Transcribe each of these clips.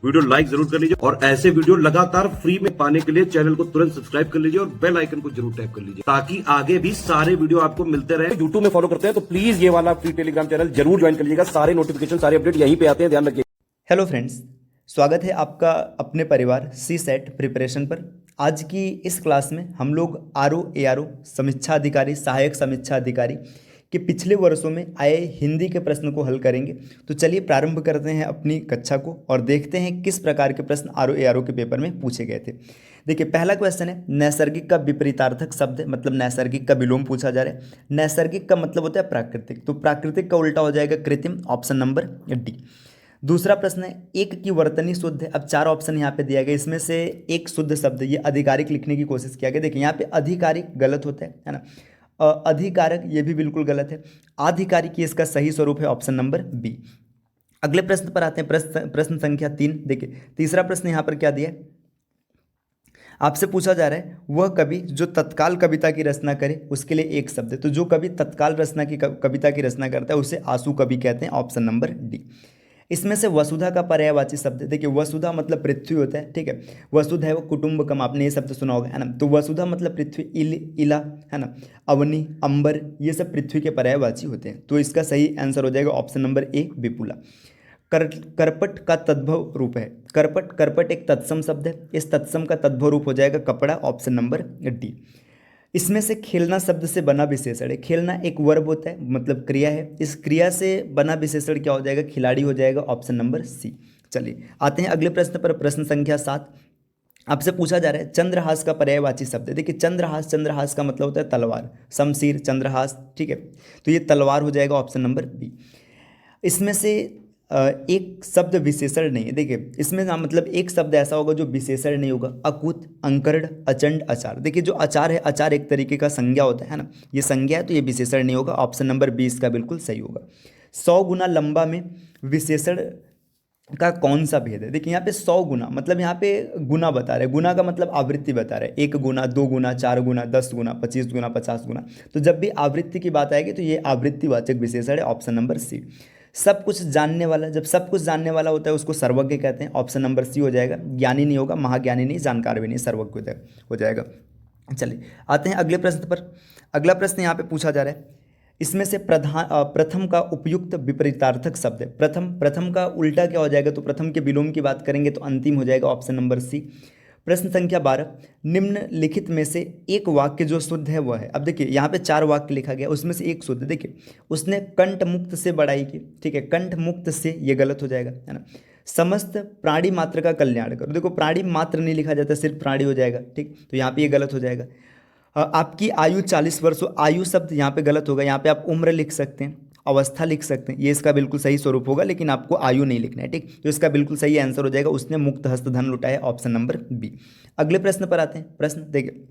Video like जरूर कर लीजिए और ऐसे वीडियो लगातार फ्री में पाने के लिए चैनल को तुरंत सब्सक्राइब कर लीजिए और बेल आइकन को जरूर टैप कर लीजिए ताकि आगे भी सारे वीडियो आपको मिलते रहे। यूट्यूब में फॉलो करते हैं तो प्लीज ये वाला फ्री टेलीग्राम चैनल जरूर ज्वाइन कर लीजिएगा। सारे नोटिफिकेशन सारे अपडेट यहीं पे आते हैं, ध्यान रखिए। हेलो फ्रेंड्स, स्वागत है आपका अपने परिवार सी सेट प्रिपरेशन पर। आज की इस क्लास में हम लोग आरओ एआरओ समीक्षा अधिकारी, सहायक समीक्षा अधिकारी के पिछले वर्षों में आए हिंदी के प्रश्न को हल करेंगे। तो चलिए प्रारंभ करते हैं अपनी कक्षा को और देखते हैं किस प्रकार के प्रश्न आरओ एआरओ के पेपर में पूछे गए थे। देखिए, पहला क्वेश्चन है नैसर्गिक का विपरीतार्थक शब्द है, मतलब नैसर्गिक का विलोम पूछा जा रहा है। नैसर्गिक का मतलब होता है प्राकृतिक, तो प्राकृतिक का उल्टा हो जाएगा कृत्रिम, ऑप्शन नंबर डी। दूसरा प्रश्न है एक की वर्तनी शुद्ध है। अब चार ऑप्शन यहाँ पे दिया गया, इसमें से एक शुद्ध शब्द, ये आधिकारिक लिखने की कोशिश किया गया। देखिए यहाँ पे अधिकारिक गलत होता है ना, अधिकारक ये भी बिल्कुल गलत है। आधिकारिक ये इसका सही स्वरूप है, ऑप्शन नंबर बी। अगले प्रश्न पर आते हैं, प्रश्न संख्या 3। देखिए तीसरा प्रश्न यहाँ पर क्या दिया है, आपसे पूछा जा रहा है वह कवि जो तत्काल कविता की रचना करे उसके लिए एक शब्द है। तो जो कवि तत्काल रचना की कविता की रचना करता है उसे आंसू कवि कहते हैं, ऑप्शन नंबर डी। इसमें से वसुधा का पर्यायवाची शब्द है। देखिए वसुधा मतलब पृथ्वी होता है, ठीक है। वसुधा है वो कुटुंबकम, आपने ये शब्द सुना होगा, है ना। तो वसुधा मतलब पृथ्वी, इला, है ना, अवनी, अंबर, ये सब पृथ्वी के पर्यायवाची होते हैं। तो इसका सही आंसर हो जाएगा ऑप्शन नंबर ए, विपुला। करपट का तद्भव रूप है। करपट एक तत्सम शब्द है, इस तत्सम का तद्भव रूप हो जाएगा कपड़ा, ऑप्शन नंबर डी। इसमें से खेलना शब्द से बना विशेषण है। खेलना एक वर्ब होता है, मतलब क्रिया है, इस क्रिया से बना विशेषण क्या हो जाएगा, खिलाड़ी हो जाएगा, ऑप्शन नंबर सी। चलिए आते हैं अगले प्रश्न पर, प्रश्न संख्या 7। आपसे पूछा जा रहा है चंद्रहास का पर्यायवाची शब्द है। देखिए चंद्रहास का मतलब होता है तलवार, शमशीर, चंद्रहास, ठीक है। तो ये तलवार हो जाएगा, ऑप्शन नंबर बी। इसमें से एक शब्द विशेषण नहीं है। देखिए इसमें ना मतलब एक शब्द ऐसा होगा जो विशेषण नहीं होगा, अकुत, अंकर्ण, अचंड, अचार। देखिए जो अचार है, अचार एक तरीके का संज्ञा होता है ना, ये संज्ञा है तो ये विशेषण नहीं होगा, ऑप्शन नंबर 20 का बिल्कुल सही होगा। 100 गुना लंबा में विशेषण का कौन सा भेद है। देखिए यहाँ पे 100 गुना मतलब यहाँ पे गुना बता रहे हैं, गुना का मतलब आवृत्ति बता रहे हैं, 1 गुना, 2 गुना, 4 गुना, 10 गुना, 25 गुना, 50 गुना। तो जब भी आवृत्ति की बात आएगी तो ये आवृत्तिवाचक विशेषण है, ऑप्शन नंबर सी। सब कुछ जानने वाला, जब सब कुछ जानने वाला होता है उसको सर्वज्ञ कहते हैं, ऑप्शन नंबर सी हो जाएगा। ज्ञानी नहीं होगा, महाज्ञानी नहीं, जानकार भी नहीं, सर्वज्ञ हो जाएगा। चलिए आते हैं अगले प्रश्न पर। अगला प्रश्न यहाँ पे पूछा जा रहा है, इसमें से प्रथम का उपयुक्त विपरीतार्थक शब्द है। प्रथम का उल्टा क्या हो जाएगा, तो प्रथम के विलोम की बात करेंगे तो अंतिम हो जाएगा, ऑप्शन नंबर सी। प्रश्न संख्या 12, निम्नलिखित में से एक वाक्य जो शुद्ध है वह है। अब देखिए यहाँ पे 4 वाक्य लिखा गया, उसमें से एक शुद्ध। देखिए उसने कंठ मुक्त से बड़ाई की, ठीक है, कंठ मुक्त से, ये गलत हो जाएगा, है ना। समस्त प्राणी मात्र का कल्याण करो। देखो प्राणी मात्र नहीं लिखा जाता, सिर्फ प्राणी हो जाएगा, ठीक, तो यहाँ पे ये गलत हो जाएगा। आपकी आयु 40 वर्ष हो, आयु शब्द यहाँ पे गलत होगा, यहाँ पे आप उम्र लिख सकते हैं, अवस्था लिख सकते हैं, ये इसका बिल्कुल सही स्वरूप होगा, लेकिन आपको आयु नहीं लिखना है, ठीक। तो इसका बिल्कुल सही आंसर हो जाएगा उसने मुक्त हस्त धन लुटाया, ऑप्शन नंबर बी। अगले प्रश्न पर आते हैं। प्रश्न देखिए,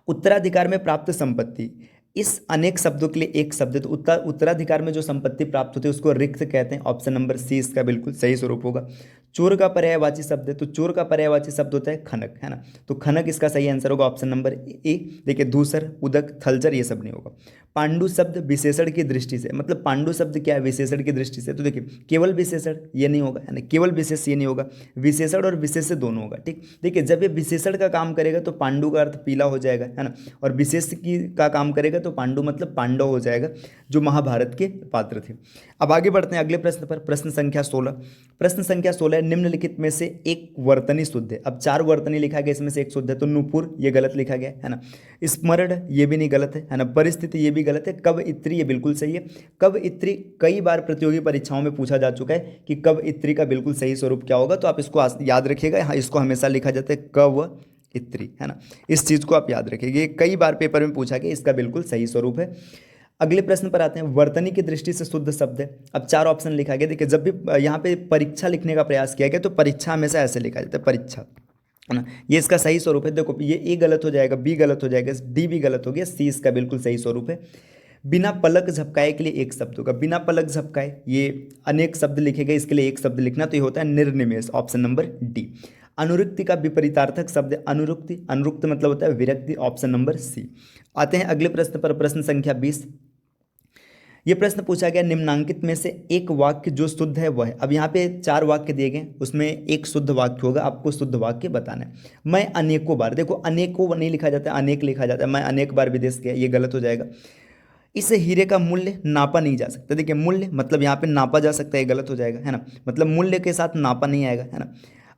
उत्तराधिकार में प्राप्त संपत्ति, इस अनेक शब्दों के लिए एक शब्द है, तो उत्तराधिकार में जो संपत्ति प्राप्त होती है उसको रिक्त कहते हैं, ऑप्शन नंबर सी इसका बिल्कुल सही स्वरूप होगा। चोर का पर्यायवाची शब्द है, तो चोर का पर्यायवाची शब्द होता है खनक, है ना, तो खनक इसका सही आंसर होगा, ऑप्शन नंबर ए। देखिए दूसर, उदक, थलचर ये सब नहीं होगा। पांडु शब्द विशेषण की दृष्टि से, मतलब पांडु शब्द क्या है, विशेषण की दृष्टि से, तो देखिए केवल विशेषण ये नहीं होगा, है ना, केवल विशेष ये नहीं होगा, विशेषण और विशेष से दोनों होगा, ठीक। देखिए जब ये विशेषण का काम करेगा तो पांडु का अर्थ पीला हो जाएगा, है ना, और विशेष की का काम करेगा तो पांडु मतलब पांडव हो जाएगा, जो महाभारत के पात्र थे। अब आगे बढ़ते हैं अगले प्रश्न पर, प्रश्न संख्या 16। प्रश्न संख्या 16, निम्नलिखित में से एक वर्तनी शुद्ध है। अब 4 वर्तनी लिखा गया, इसमें से एक शुद्ध है, तो नुपुर ये गलत लिखा गया, है ना। स्मरण ये भी नहीं गलत है ना। परिस्थिति ये भी गलत है। कब इत्री ये बिल्कुल सही है। कब इत्री कई बार प्रतियोगी परीक्षाओं में पूछा जा चुका है कि कब इत्री का बिल्कुल सही स्वरूप क्या होगा, तो आप इसको याद रखिएगा, हाँ इसको हमेशा लिखा जाता है कव इत्री, है ना, इस चीज़ को आप याद रखिएगा, कई बार पेपर में पूछा गया, इसका बिल्कुल सही स्वरूप है। अगले प्रश्न पर आते हैं, वर्तनी की दृष्टि से शुद्ध शब्द है। अब 4 ऑप्शन लिखा गया। देखिए जब भी यहाँ पे परीक्षा लिखने का प्रयास किया गया तो परीक्षा हमेशा ऐसे लिखा जाता है, परीक्षा, है ना, ये इसका सही स्वरूप है। देखो ये ए गलत हो जाएगा, बी गलत हो जाएगा, डी भी गलत हो गया, सी इसका बिल्कुल सही स्वरूप है। बिना पलक झपकाए के लिए एक शब्द होगा। बिना पलक झपकाए ये अनेक शब्द लिखे गए, इसके लिए एक शब्द लिखना, तो ये होता है निर्निमेष, ऑप्शन नंबर डी। अनुरुक्ति का विपरीतार्थक शब्द अनुरुक्ति, अनुरुक्त मतलब होता है विरक्ति, ऑप्शन नंबर सी। आते हैं अगले प्रश्न पर, प्रश्न संख्या 20। ये प्रश्न पूछा गया निम्नांकित में से एक वाक्य जो शुद्ध है वह है। अब यहाँ पे 4 वाक्य दिए गए, उसमें एक शुद्ध वाक्य होगा, आपको शुद्ध वाक्य बताना है। मैं अनेकों बार, देखो अनेकों नहीं लिखा जाता है, अनेक लिखा जाता है। मैं अनेक बार विदेश गया, ये गलत हो जाएगा। इस हीरे का मूल्य नापा नहीं जा सकता। देखिए मूल्य मतलब यहाँ पे नापा जा सकता है, ये गलत हो जाएगा, है ना। मतलब मूल्य के साथ नापा नहीं आएगा, है ना।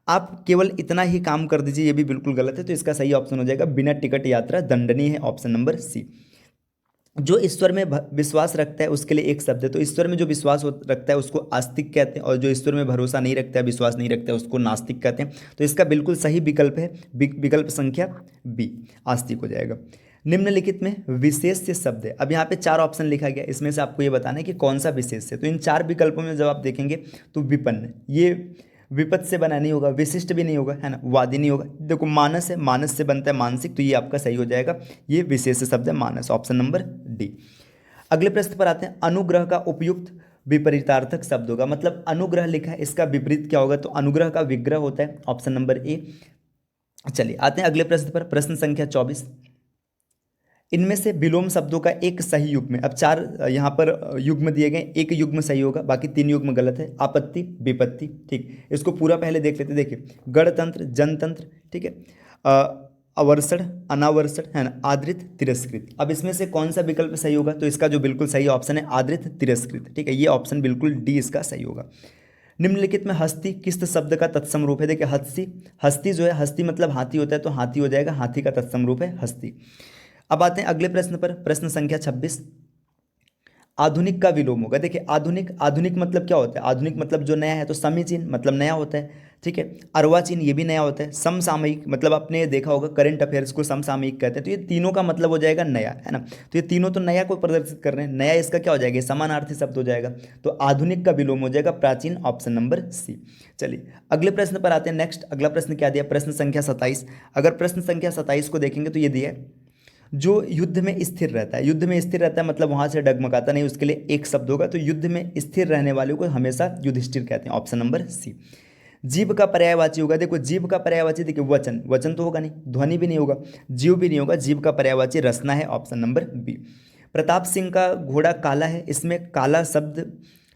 आप केवल इतना ही काम कर दीजिए, ये भी बिल्कुल गलत है। तो इसका सही ऑप्शन हो जाएगा बिना टिकट यात्रा दंडनीय है, ऑप्शन नंबर सी। जो ईश्वर में विश्वास रखता है उसके लिए एक शब्द है। तो ईश्वर में जो विश्वास रखता है उसको आस्तिक कहते हैं, और जो ईश्वर में भरोसा नहीं रखता है, विश्वास नहीं रखता है, उसको नास्तिक कहते हैं। तो इसका बिल्कुल सही विकल्प है विकल्प संख्या बी, आस्तिक हो जाएगा। निम्नलिखित में विशेष से शब्द है। अब यहाँ पे 4 ऑप्शन लिखा गया, इसमें से आपको ये बताना है कि कौन सा विशेष है। तो इन 4 विकल्पों में जब आप देखेंगे तो विपन्न, ये विपद से बना नहीं होगा, विशिष्ट भी नहीं होगा, है ना, वादी नहीं होगा। देखो मानस है, मानस से बनता है मानसिक, तो ये आपका सही हो जाएगा। ये विशेष शब्द है मानस, ऑप्शन नंबर डी। अगले प्रश्न पर आते हैं। अनुग्रह का उपयुक्त विपरीतार्थक शब्द होगा, मतलब अनुग्रह लिखा है, इसका विपरीत क्या होगा? तो अनुग्रह का विग्रह होता है, ऑप्शन नंबर ए। चलिए आते हैं अगले प्रश्न पर, प्रश्न संख्या 24। इनमें से विलोम शब्दों का एक सही युग्म है। अब 4 यहाँ पर युग्म दिए गए, एक युग्म सही होगा, बाकी 3 युग्म गलत है। आपत्ति, विपत्ति, ठीक। इसको पूरा पहले देख लेते, देखिए गणतंत्र, जनतंत्र, ठीक है, अवर्षण, अनावर्षण, है ना, आदृत, तिरस्कृत। अब इसमें से कौन सा विकल्प सही होगा? तो इसका जो बिल्कुल सही ऑप्शन है आदृत, तिरस्कृत, ठीक है, ये ऑप्शन बिल्कुल डी इसका सही होगा। निम्नलिखित में हस्ती किस शब्द का तत्सम रूप है? देखिए हस्ती, हस्ती जो है, हस्ती मतलब हाथी होता है, तो हाथी हो जाएगा, हाथी का तत्सम रूप है हस्ती। अब आते हैं अगले प्रश्न पर, प्रश्न संख्या 26। आधुनिक का विलोम होगा। देखिए आधुनिक, आधुनिक मतलब क्या होता है? आधुनिक मतलब जो नया है, तो समीचीन मतलब नया होता है, ठीक है। अर्वाचीन ये भी नया होता है। समसामयिक मतलब आपने देखा होगा करंट अफेयर्स को समसामयिक कहते हैं। तो ये तीनों का मतलब हो जाएगा नया, है ना। तो ये तीनों तो नया को प्रदर्शित कर रहे हैं, नया इसका क्या हो जाएगा? समानार्थी शब्द हो जाएगा। तो आधुनिक का विलोम हो जाएगा प्राचीन, ऑप्शन नंबर सी। चलिए अगले प्रश्न पर आते हैं। नेक्स्ट अगला प्रश्न क्या दिया? प्रश्न संख्या 27। अगर प्रश्न संख्या 27 को देखेंगे तो ये दिया है जो युद्ध में स्थिर रहता है। युद्ध में स्थिर रहता है मतलब वहां से डगमगाता नहीं, उसके लिए एक शब्द होगा। तो युद्ध में स्थिर रहने वाले को हमेशा युधिष्ठिर कहते हैं, ऑप्शन नंबर सी। जीव का पर्यायवाची होगा। देखो जीव का पर्यायवाची, देखिए वचन, वचन तो होगा नहीं, ध्वनि भी नहीं होगा, जीव भी नहीं होगा। जीव का पर्यायवाची रसना है, option number B. Pratap Singh का घोड़ा काला है, इसमें काला शब्द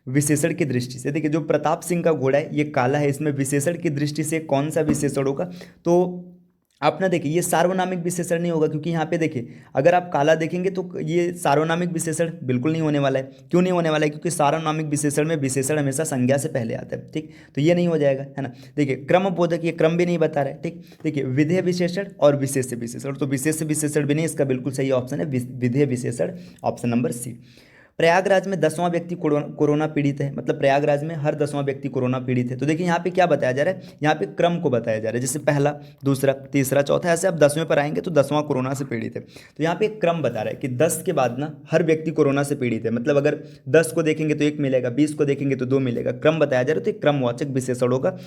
विशेषण की दृष्टि से, देखिए जो प्रताप सिंह का घोड़ा है ये काला है, इसमें विशेषण की दृष्टि से कौन सा विशेषण होगा? तो आप ना देखिए ये सार्वनामिक विशेषण नहीं होगा, क्योंकि यहाँ पे देखिए अगर आप काला देखेंगे तो ये सार्वनामिक विशेषण बिल्कुल नहीं होने वाला है। क्यों नहीं होने वाला है? क्योंकि सार्वनामिक विशेषण में विशेषण हमेशा संज्ञा से पहले आता है, ठीक। तो ये नहीं हो जाएगा, है ना। देखिए क्रम बोधक, ये क्रम भी नहीं बता रहा है, ठीक। देखिए विधेय विशेषण और विशेष विशेषण, तो विशेष विशेषण भी नहीं, इसका बिल्कुल सही ऑप्शन है विधेय विशेषण, ऑप्शन नंबर सी। प्रयागराज में 10वां व्यक्ति कोरोना पीड़ित है, मतलब प्रयागराज में हर 10वां व्यक्ति कोरोना पीड़ित है। तो देखिए यहाँ पे क्या बताया जा रहा है? यहाँ पे क्रम को बताया जा रहा है, जैसे पहला, दूसरा, तीसरा, चौथा, ऐसे आप 10वें पर आएंगे तो 10वां कोरोना से पीड़ित है। तो यहाँ पे एक क्रम बता रहा है कि 10 के बाद ना हर व्यक्ति कोरोना से पीड़ित है, मतलब अगर 10 को देखेंगे तो 1 मिलेगा, 20 को देखेंगे तो 2 मिलेगा, क्रम बताया जा रहा है। तो एक क्रमवाचक विशेषण होगा,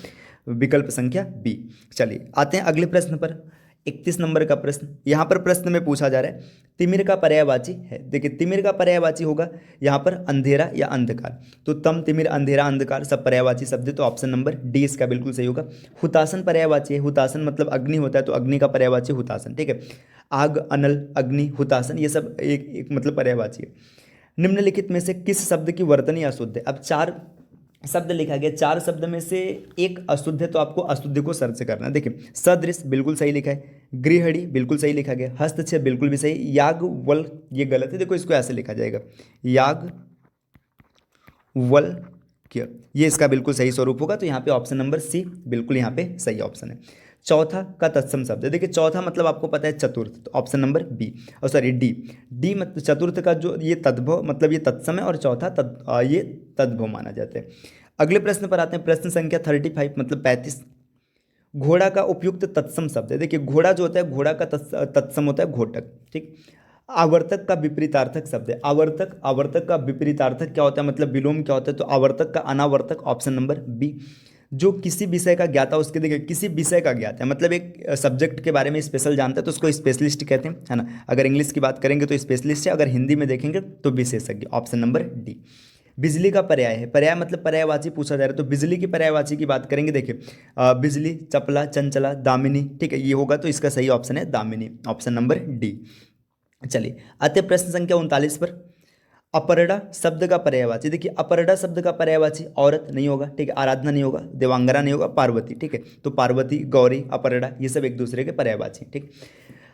विकल्प संख्या बी। चलिए आते हैं अगले प्रश्न पर, 31 नंबर का प्रश्न। यहाँ पर प्रश्न में पूछा जा रहा है तिमिर का पर्यायवाची है। देखिए तिमिर का पर्यायवाची होगा यहाँ पर अंधेरा या अंधकार। तो तम, तिमिर, अंधेरा, अंधकार सब पर्यायवाची शब्द है, तो ऑप्शन नंबर डी इसका बिल्कुल सही होगा। हुतासन पर्यायवाची है, हुतासन मतलब अग्नि होता है, तो अग्नि का पर्यायवाची हुतासन, ठीक है। आग, अनल, अग्नि, हुतासन ये सब एक मतलब पर्यायवाची है। निम्नलिखित में से किस शब्द की वर्तनी अशुद्ध है? अब 4 शब्द लिखा गया, 4 शब्द में से एक अशुद्ध है, तो आपको अशुद्ध को सर्च करना है। देखिए सदृश बिल्कुल सही लिखा है, गृहणी बिल्कुल सही लिखा गया, हस्तक्षेप बिल्कुल भी सही, याग वल ये गलत है। देखो इसको ऐसे लिखा जाएगा, याग वल क्य, ये इसका बिल्कुल सही स्वरूप होगा। तो यहाँ पे ऑप्शन नंबर सी बिल्कुल यहाँ पे सही ऑप्शन है। चौथा का तत्सम शब्द है। देखिए चौथा मतलब आपको पता है चतुर्थ, तो ऑप्शन नंबर बी, और सॉरी डी। डी मतलब चतुर्थ का जो ये तद्भव मतलब ये तत्सम है, और चौथा ये तद्भव माना जाता है। अगले प्रश्न पर आते हैं, प्रश्न संख्या 35 मतलब 35। घोड़ा का उपयुक्त तत्सम शब्द है। देखिए घोड़ा जो होता है, घोड़ा का तत्सम होता है घोटक, ठीक। आवर्तक का विपरीतार्थक शब्द है। आवर्तक, आवर्तक का विपरीतार्थक क्या होता है, मतलब विलोम क्या होता है? तो आवर्तक का अनावर्तक, ऑप्शन नंबर बी। जो किसी विषय का ज्ञाता, उसके देखिए किसी विषय का ज्ञाता है मतलब एक सब्जेक्ट के बारे में स्पेशल जानता है, तो उसको स्पेशलिस्ट कहते हैं, है ना। अगर इंग्लिश की बात करेंगे तो स्पेशलिस्ट है, अगर हिंदी में देखेंगे तो विशेषज्ञ, ऑप्शन नंबर डी। बिजली का पर्याय है, पर्याय मतलब पर्यायवाची पूछा जा रहा है, तो बिजली की पर्यायवाची की बात करेंगे। देखिए बिजली, चपला, चंचला, दामिनी, ठीक है, ये होगा। तो इसका सही ऑप्शन है दामिनी, ऑप्शन नंबर डी। चलिए आते प्रश्न संख्या 39 पर। अपरड़ा शब्द का पर्यायवाची, देखिए अपरड़ा शब्द का पर्यायवाची औरत नहीं होगा, ठीक है, आराधना नहीं होगा, देवांगना नहीं होगा, पार्वती, ठीक है। तो पार्वती, गौरी, अपरड़ा ये सब एक दूसरे के पर्यायवाची, ठीक।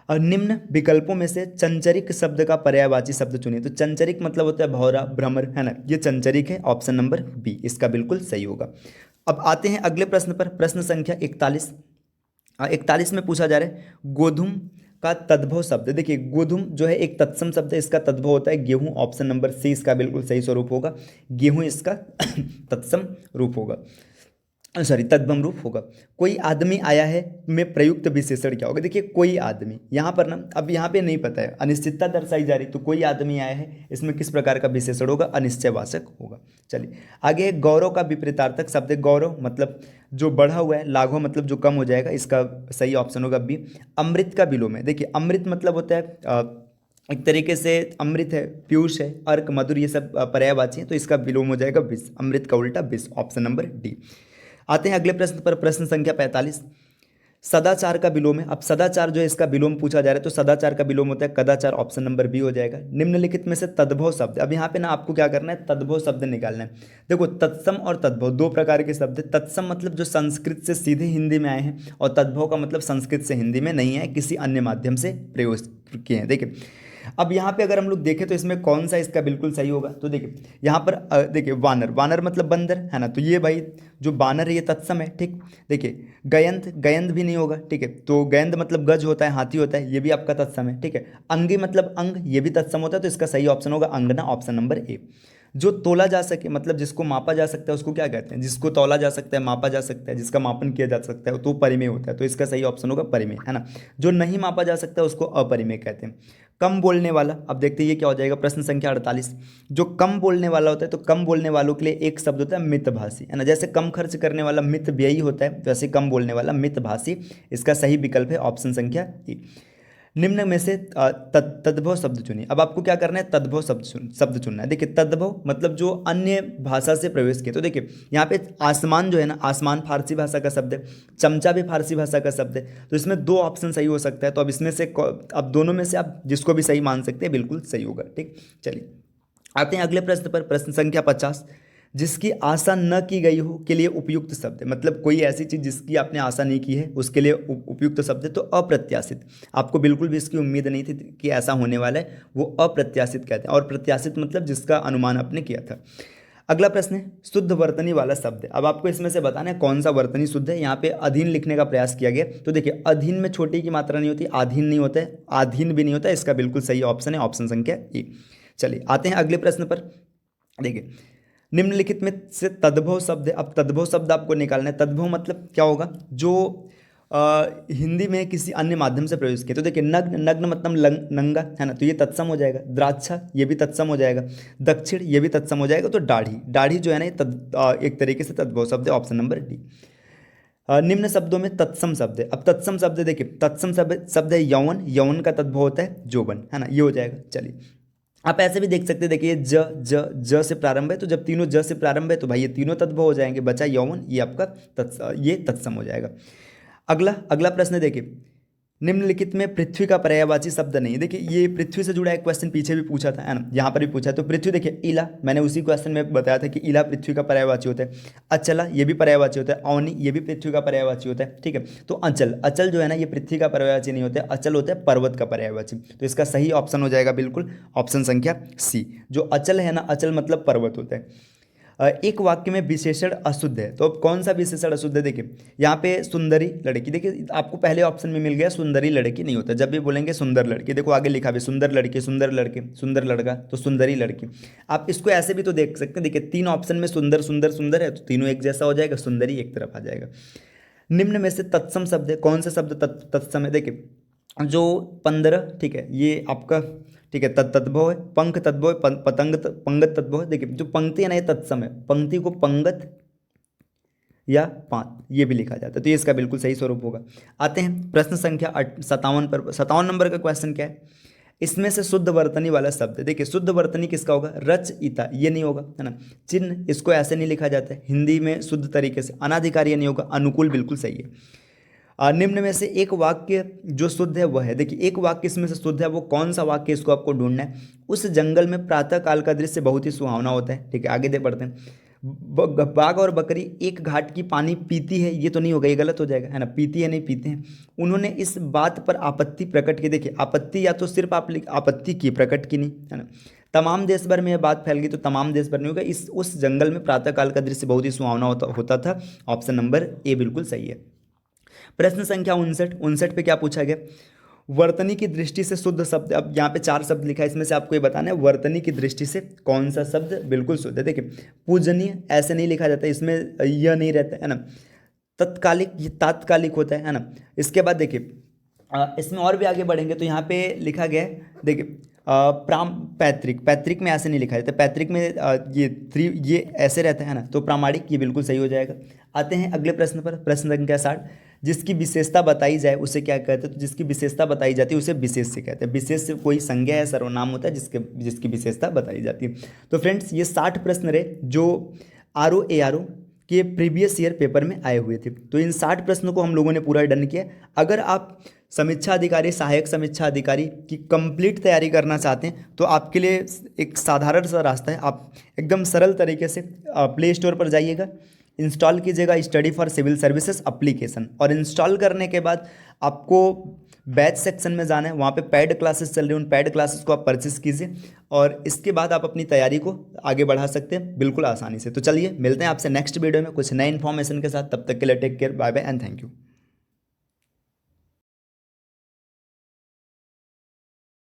और निम्न विकल्पों में से चंचरिक शब्द का पर्यायवाची शब्द चुनिए। तो चंचरिक मतलब होता है भौरा, भ्रमर, है ना, ये चंचरिक है, ऑप्शन नंबर बी इसका बिल्कुल सही होगा। अब आते हैं अगले प्रश्न पर, प्रश्न संख्या 41। 41 में पूछा जा रहा है गोधूम का तद्भव शब्द। देखिए गोधूम जो है एक तत्सम शब्द है, इसका तद्भव होता है गेहूं, ऑप्शन नंबर सी इसका बिल्कुल सही स्वरूप होगा, गेहूं इसका तत्सम रूप होगा, सॉरी तद्भव रूप होगा। कोई आदमी आया है में प्रयुक्त विशेषण क्या होगा। देखिए कोई आदमी, यहाँ पर ना अब यहाँ पे नहीं पता है, अनिश्चितता दर्शाई जा रही, तो कोई आदमी आया है इसमें किस प्रकार का विशेषण होगा, अनिश्चयवाचक होगा। चलिए आगे, गौरव का विपरीतार्थक शब्द है, गौरव मतलब जो बढ़ा हुआ है, लाघव मतलब जो कम हो जाएगा, इसका सही ऑप्शन होगा बी। अमृत का विलोम है, देखिए अमृत मतलब होता है एक तरीके से अमृत है, पीयूष है, अर्क, मधुर, ये सब पर्यायवाची है, तो इसका विलोम हो जाएगा विष, अमृत का उल्टा विष, ऑप्शन नंबर डी। आते हैं अगले प्रश्न पर, प्रश्न संख्या 45। सदाचार का विलोम है। अब सदाचार जो है इसका विलोम पूछा जा रहा है, तो सदाचार का विलोम होता है कदाचार, ऑप्शन नंबर बी हो जाएगा। निम्नलिखित में से तद्भव शब्द, अब यहाँ पे ना आपको क्या करना है, तद्भव शब्द निकालना है। देखो तत्सम और तद्भव दो प्रकार के शब्द है। तत्सम मतलब जो संस्कृत से सीधे हिंदी में आए हैं, और तद्भव का मतलब संस्कृत से हिंदी में नहीं है, किसी अन्य माध्यम से प्रयोग किए हैं। देखिए अब यहाँ पे अगर हम लोग देखें तो इसमें कौन सा इसका बिल्कुल सही होगा, तो देखिए यहाँ पर देखिए वानर, वानर मतलब बंदर, है ना, तो ये भाई जो बानर है ये तत्सम है, ठीक। देखिए गयंत, गयंत भी नहीं होगा, ठीक है, तो गयंत मतलब गज होता है, हाथी होता है, ये भी आपका तत्सम है, ठीक है। अंगी मतलब अंग, ये भी तत्सम होता है, तो इसका सही ऑप्शन होगा अंगना, ऑप्शन नंबर ए। जो तोला जा सके मतलब जिसको मापा जा सकता है उसको क्या कहते हैं, जिसको तौला जा सकता है, मापा जा सकता है, जिसका मापन किया जा सकता है तो परिमेय होता है, तो इसका सही ऑप्शन होगा परिमेय, है ना। जो नहीं मापा जा सकता है उसको अपरिमेय कहते हैं। कम बोलने वाला, अब देखते हैं ये क्या हो जाएगा, प्रश्न संख्या 48। जो कम बोलने वाला होता है, तो कम बोलने वालों के लिए एक शब्द होता है मितभाषी, है ना, जैसे कम खर्च करने वाला मित व्ययी होता है, वैसे कम बोलने वाला मितभाषी, इसका सही विकल्प है ऑप्शन संख्या ए। निम्न में से तद्भव शब्द चुनिए। अब आपको क्या करना है, तद्भव शब्द चुनना है। देखिए तद्भव मतलब जो अन्य भाषा से प्रवेश किया, तो देखिए यहाँ पे आसमान जो है ना, आसमान फारसी भाषा का शब्द है, चमचा भी फारसी भाषा का शब्द है, तो इसमें दो ऑप्शन सही हो सकता है, तो अब इसमें से अब दोनों में से आप जिसको भी सही मान सकते हैं बिल्कुल सही होगा, ठीक। चलिए आते हैं अगले प्रश्न पर, प्रश्न संख्या 50। जिसकी आशा न की गई हो के लिए उपयुक्त शब्द है, मतलब कोई ऐसी चीज़ जिसकी आपने आशा नहीं की है उसके लिए उपयुक्त शब्द है, तो अप्रत्याशित। आपको बिल्कुल भी इसकी उम्मीद नहीं थी कि ऐसा होने वाला है, वो अप्रत्याशित कहते हैं, और प्रत्याशित मतलब जिसका अनुमान आपने किया था। अगला प्रश्न है शुद्ध वर्तनी वाला शब्द है। अब आपको इसमें से बताना है कौन सा वर्तनी शुद्ध है। यहाँ पे अधीन लिखने का प्रयास किया गया, तो देखिए अधीन में छोटी की मात्रा नहीं होती, आधीन नहीं होता है, आधीन भी नहीं होता है, इसका बिल्कुल सही ऑप्शन है ऑप्शन संख्या ए। चलिए आते हैं अगले प्रश्न पर। देखिए निम्नलिखित में से तद्भव शब्द है। अब तद्भव शब्द आपको निकालना है। तद्भव मतलब क्या होगा, जो हिंदी में किसी अन्य माध्यम से प्रयोग किया, तो देखिए नग्न, नग्न मतलब नंगा, है ना, तो ये तत्सम हो जाएगा। द्राक्षा ये भी तत्सम हो जाएगा। दक्षिण ये भी तत्सम हो जाएगा। तो दाढ़ी, दाढ़ी जो है ना ये एक तरीके से तद्भव शब्द है, ऑप्शन नंबर डी। निम्न शब्दों में तत्सम शब्द है। अब तत्सम शब्द देखिए, तत्सम शब्द है यौवन, यौवन का तद्भव होता है जोबन, है ना, ये हो जाएगा। चलिए आप ऐसे भी देख सकते हैं, देखिए ज से प्रारंभ है, तो जब तीनों ज से प्रारंभ है तो भाई ये तीनों तद्भव हो जाएंगे, बचा यौवन, ये आपका ये तत्सम हो जाएगा। अगला प्रश्न देखिए, निम्नलिखित में पृथ्वी का पर्यायवाची शब्द नहीं है। देखिए ये पृथ्वी से जुड़ा एक क्वेश्चन पीछे भी पूछा था, है ना, यहाँ पर भी पूछा। तो पृथ्वी देखिए इला, मैंने उसी क्वेश्चन में बताया था कि इला पृथ्वी का पर्यायवाची होता है। अचला ये भी पर्यायवाची होता है। अवनी ये भी पृथ्वी का पर्यायवाची होता है, ठीक है। तो अचल, अचल जो है ना ये पृथ्वी का पर्यायवाची नहीं होता है, अचल होता है पर्वत का पर्यायवाची। तो इसका सही ऑप्शन हो जाएगा बिल्कुल ऑप्शन संख्या सी। जो अचल है ना, अचल मतलब पर्वत होता है। एक वाक्य में विशेषण अशुद्ध है, तो अब कौन सा विशेषण अशुद्ध है। देखिए यहाँ पे सुंदरी लड़की, देखिए आपको पहले ऑप्शन में मिल गया सुंदरी लड़की नहीं होता, जब भी बोलेंगे सुंदर लड़की, देखो आगे लिखा भी सुंदर लड़की, सुंदर लड़के, सुंदर लड़का, तो सुंदरी लड़की। आप इसको ऐसे भी तो देख सकते हैं, देखिए तीन ऑप्शन में सुंदर सुंदर सुंदर है, तो तीनों एक जैसा हो जाएगा, सुंदरी एक तरफ आ जाएगा। निम्न में से तत्सम शब्द है, कौन सा शब्द तत्सम है। देखिए जो 15, ठीक है, ये आपका ठीक है तद्भव है। पंख तद्भव है, पतंग पंगत तद्भव है। देखिए जो पंक्ति है ना ये तत्सम है, पंक्ति को पंगत या पांत ये भी लिखा जाता है, तो ये इसका बिल्कुल सही स्वरूप होगा। आते हैं प्रश्न संख्या 57 पर। 57 नंबर का क्वेश्चन क्या है, इसमें से शुद्ध वर्तनी वाला शब्द। देखिए शुद्ध वर्तनी किसका होगा, रचयिता ये नहीं होगा, है ना। चिन्ह इसको ऐसे नहीं लिखा जाता है हिंदी में शुद्ध तरीके से। अनाधिकारी ये नहीं होगा, अनुकूल बिल्कुल सही है। निम्न में से एक वाक्य जो शुद्ध है वह है, देखिए एक वाक्य इसमें से शुद्ध है, वो कौन सा वाक्य इसको आपको ढूंढना है। उस जंगल में प्रातः काल का दृश्य बहुत ही सुहावना होता है। ठीक है, आगे दे पढ़ते हैं। बाघ और बकरी एक घाट की पानी पीती है, ये तो नहीं होगा, ये गलत हो जाएगा, है ना, पीती है नहीं पीते हैं। उन्होंने इस बात पर आपत्ति प्रकट की, देखिए आपत्ति या तो सिर्फ आप आपत्ति की, प्रकट की नहीं, है ना। तमाम देश भर में यह बात फैल गई, तो तमाम देश भर नहीं होगा, इस उस जंगल में प्रातःकाल का दृश्य बहुत ही सुहावना होता था। ऑप्शन नंबर ए बिल्कुल सही है। प्रश्न संख्या 59 पे क्या पूछा गया, वर्तनी की दृष्टि से शुद्ध शब्द। अब यहाँ पे 4 शब्द लिखा है, इसमें से आपको ये बताना है वर्तनी की दृष्टि से कौन सा शब्द बिल्कुल शुद्ध है। देखिए पूजनीय ऐसे नहीं लिखा जाता, इसमें यह नहीं रहता है ना। तत्कालिक, ये तात्कालिक होता है ना। इसके बाद देखिए इसमें और भी आगे बढ़ेंगे तो यहाँ पे लिखा गया है, देखिए पैतृक में ऐसे नहीं लिखा जाता, पैतृक में ये ऐसे रहता है ना, तो प्रामाणिक ये बिल्कुल सही हो जाएगा। आते हैं अगले प्रश्न पर, प्रश्न संख्या 60। जिसकी विशेषता बताई जाए उसे क्या कहते हैं, तो जिसकी विशेषता बताई जाती है उसे विशेष से कहते हैं। विशेष से कोई संज्ञा है, सर्वनाम होता है जिसकी विशेषता बताई जाती है। तो फ्रेंड्स ये 60 प्रश्न रहे जो RO के प्रीवियस ईयर पेपर में आए हुए थे। तो इन 60 प्रश्नों को हम लोगों ने पूरा डन किया। अगर आप समीक्षा अधिकारी, सहायक समीक्षा अधिकारी की कंप्लीट तैयारी करना चाहते हैं तो आपके लिए एक साधारण सा रास्ता है। आप एकदम सरल तरीके से प्ले स्टोर पर जाइएगा, इंस्टॉल कीजिएगा study for civil services application, और इंस्टॉल करने के बाद आपको बैच सेक्शन में जाना है, वहाँ पे पेड क्लासेस चल रही हैं, उन पेड क्लासेस को आप परचेस कीजिए और इसके बाद आप अपनी तैयारी को आगे बढ़ा सकते हैं बिल्कुल आसानी से। तो चलिए मिलते हैं आपसे नेक्स्ट वीडियो में कुछ नए इन्फॉर्मेशन के साथ, तब तक के लिए take care, bye bye and thank you.